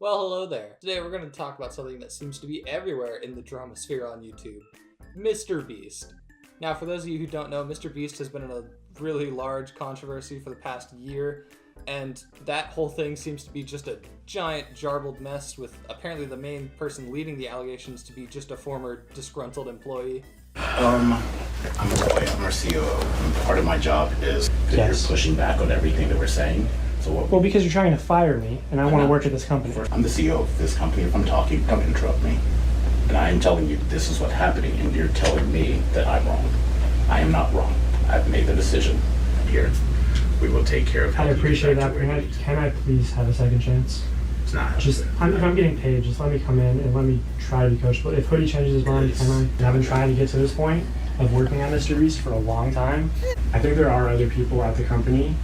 Well, hello there. Today we're going to talk about something that seems to be everywhere in the drama sphere on YouTube, MrBeast. Now, for those of you who don't know, MrBeast has been in a really large controversy for the past year, and that whole thing seems to be just a giant jarbled mess with apparently the main person leading the allegations to be just a former disgruntled employee. I'm a boy, I'm our COO, and part of my job is you're pushing back on everything that we're saying. So well, because you're trying to fire me, and I want to work at this company. I'm the CEO of this company. If I'm talking, don't interrupt me. And I'm telling you this is what's happening, and you're telling me that I'm wrong. I am not wrong. I've made the decision. Here, we will take care of how I appreciate that. Can I please have a second chance? It's not. Just, if I'm getting paid, just let me come in and let me try to be coachable. If Hoodie changes his mind, can I? And I've been trying to get to this point of working on MrBeast for a long time. I think there are other people at the company.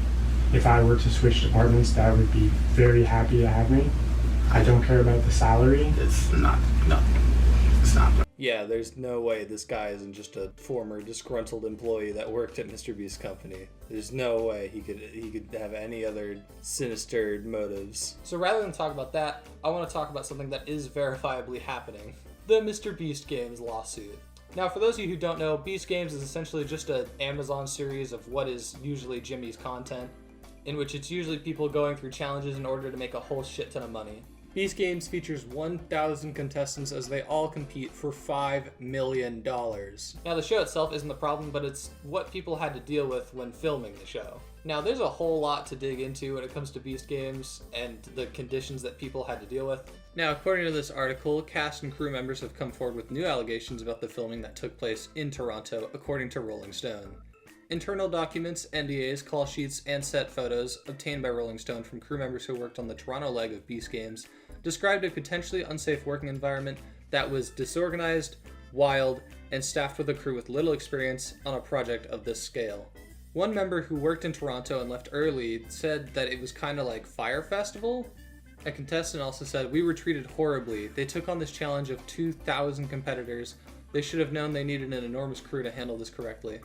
If I were to switch departments, that would be very happy to have me. I don't care about the salary. It's not. No. It's not. Yeah, there's no way this guy isn't just a former disgruntled employee that worked at MrBeast's company. There's no way he could have any other sinister motives. So rather than talk about that, I want to talk about something that is verifiably happening. The MrBeast Games lawsuit. Now, for those of you who don't know, Beast Games is essentially just an Amazon series of what is usually Jimmy's content, in which it's usually people going through challenges in order to make a whole shit ton of money. Beast Games features 1,000 contestants as they all compete for $5 million. Now, the show itself isn't the problem, but it's what people had to deal with when filming the show. Now, there's a whole lot to dig into when it comes to Beast Games and the conditions that people had to deal with. Now, according to this article, cast and crew members have come forward with new allegations about the filming that took place in Toronto, according to Rolling Stone. Internal documents, NDAs, call sheets, and set photos obtained by Rolling Stone from crew members who worked on the Toronto leg of Beast Games described a potentially unsafe working environment that was disorganized, wild, and staffed with a crew with little experience on a project of this scale. One member who worked in Toronto and left early said that it was kind of like Fire Festival. A contestant also said, "We were treated horribly. They took on this challenge of 2,000 competitors. They should have known they needed an enormous crew to handle this correctly."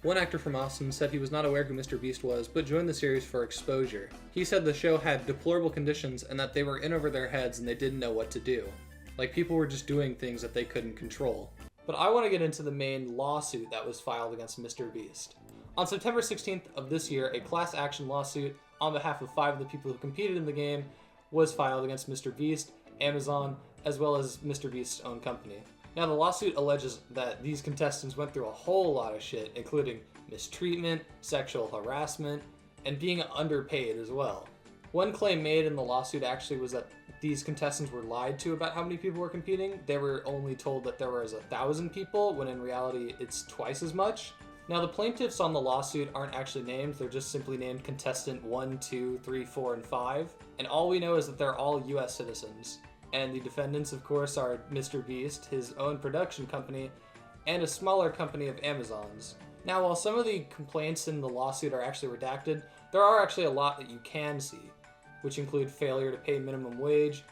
One actor from Austin said he was not aware who MrBeast was, but joined the series for exposure. He said the show had deplorable conditions and that they were in over their heads and they didn't know what to do. Like, people were just doing things that they couldn't control. But I want to get into the main lawsuit that was filed against MrBeast. On September 16th of this year, a class action lawsuit on behalf of 5 of the people who competed in the game was filed against MrBeast, Amazon, as well as MrBeast's own company. Now, the lawsuit alleges that these contestants went through a whole lot of shit, including mistreatment, sexual harassment, and being underpaid as well. One claim made in the lawsuit actually was that these contestants were lied to about how many people were competing. They were only told that there was 1,000 people, when in reality it's twice as much. Now, the plaintiffs on the lawsuit aren't actually named, they're just simply named contestant 1, 2, 3, 4, and 5, and all we know is that they're all US citizens. And the defendants, of course, are MrBeast, his own production company, and a smaller company of Amazon's. Now, while some of the complaints in the lawsuit are actually redacted, there are actually a lot that you can see, which include failure to pay minimum wage,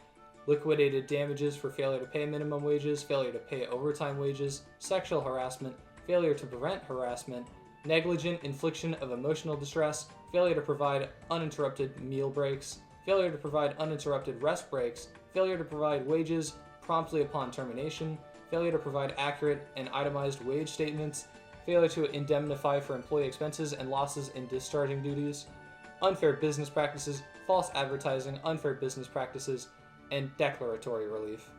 liquidated damages for failure to pay minimum wages, failure to pay overtime wages, sexual harassment, failure to prevent harassment, negligent infliction of emotional distress, failure to provide uninterrupted meal breaks, failure to provide uninterrupted rest breaks, failure to provide wages promptly upon termination, failure to provide accurate and itemized wage statements, failure to indemnify for employee expenses and losses in discharging duties, unfair business practices, false advertising, unfair business practices, and declaratory relief.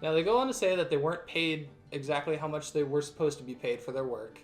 Now, they go on to say that they weren't paid exactly how much they were supposed to be paid for their work,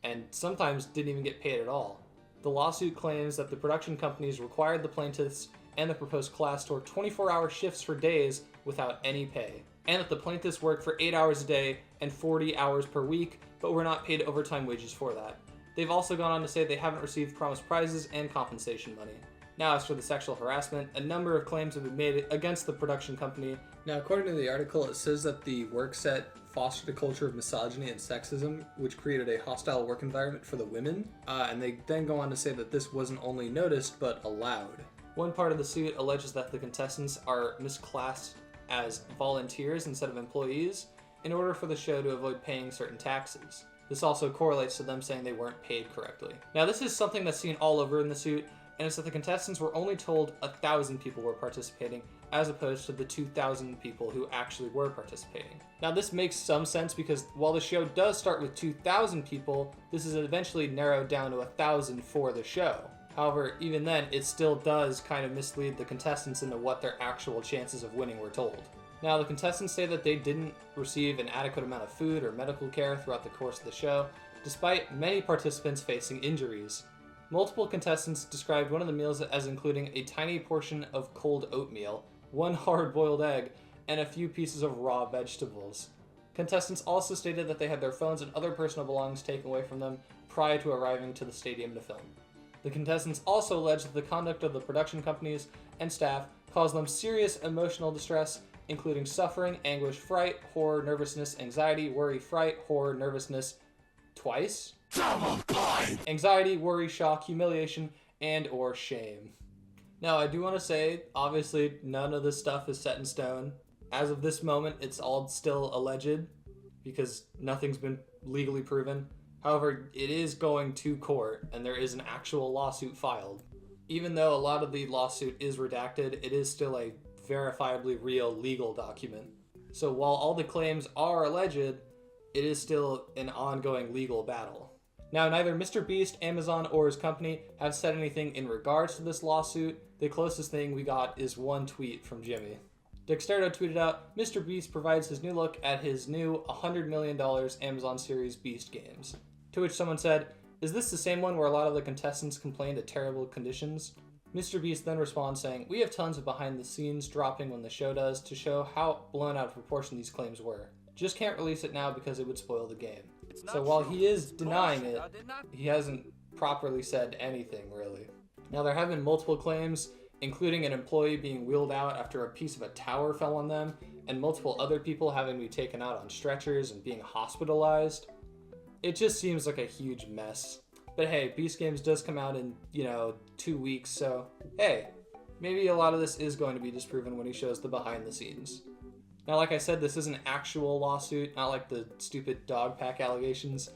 and sometimes didn't even get paid at all. The lawsuit claims that the production companies required the plaintiffs and the proposed class to work 24-hour shifts for days without any pay, and that the plaintiffs worked for 8 hours a day and 40 hours per week, but were not paid overtime wages for that. They've also gone on to say they haven't received promised prizes and compensation money. Now, as for the sexual harassment, a number of claims have been made against the production company. Now, according to the article, it says that the work set fostered a culture of misogyny and sexism, which created a hostile work environment for the women, and they then go on to say that this wasn't only noticed, but allowed. One part of the suit alleges that the contestants are misclassed as volunteers instead of employees in order for the show to avoid paying certain taxes. This also correlates to them saying they weren't paid correctly. Now, this is something that's seen all over in the suit, and it's that the contestants were only told 1,000 people were participating as opposed to the 2,000 people who actually were participating. Now this makes some sense because while the show does start with 2,000 people, this is eventually narrowed down to 1,000 for the show. However, even then, it still does kind of mislead the contestants into what their actual chances of winning were told. Now, the contestants say that they didn't receive an adequate amount of food or medical care throughout the course of the show, despite many participants facing injuries. Multiple contestants described one of the meals as including a tiny portion of cold oatmeal, one hard-boiled egg, and a few pieces of raw vegetables. Contestants also stated that they had their phones and other personal belongings taken away from them prior to arriving to the stadium to film. The contestants also alleged that the conduct of the production companies and staff caused them serious emotional distress, including suffering, anguish, fright, horror, nervousness, anxiety, worry, fright, horror, nervousness, twice? Anxiety, worry, shock, humiliation, and or shame. Now, I do want to say, obviously, none of this stuff is set in stone. As of this moment, it's all still alleged, because nothing's been legally proven. However, it is going to court, and there is an actual lawsuit filed. Even though a lot of the lawsuit is redacted, it is still a verifiably real legal document. So while all the claims are alleged, it is still an ongoing legal battle. Now, neither MrBeast, Amazon, or his company have said anything in regards to this lawsuit. The closest thing we got is one tweet from Jimmy. Dexterdo tweeted out, MrBeast provides his new look at his new $100 million Amazon series Beast games. To which someone said, is this the same one where a lot of the contestants complained of terrible conditions? MrBeast then responds saying, we have tons of behind the scenes dropping when the show does to show how blown out of proportion these claims were. Just can't release it now because it would spoil the game. So while he is denying it, he hasn't properly said anything really. Now there have been multiple claims, including an employee being wheeled out after a piece of a tower fell on them, and multiple other people having to be taken out on stretchers and being hospitalized. It just seems like a huge mess. But hey, Beast Games does come out in, 2 weeks, so hey, maybe a lot of this is going to be disproven when he shows the behind the scenes. Now, like I said, this is an actual lawsuit, not like the stupid Dogpack allegations.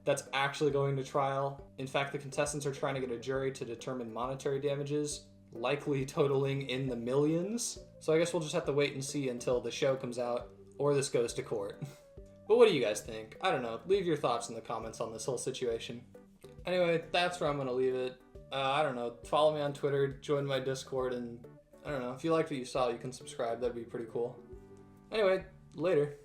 That's actually going to trial. In fact, the contestants are trying to get a jury to determine monetary damages, likely totaling in the millions. So I guess we'll just have to wait and see until the show comes out, or this goes to court. But what do you guys think? I don't know. Leave your thoughts in the comments on this whole situation. Anyway, that's where I'm going to leave it. I don't know. Follow me on Twitter, join my Discord, and I don't know. If you liked what you saw, you can subscribe. That'd be pretty cool. Anyway, later.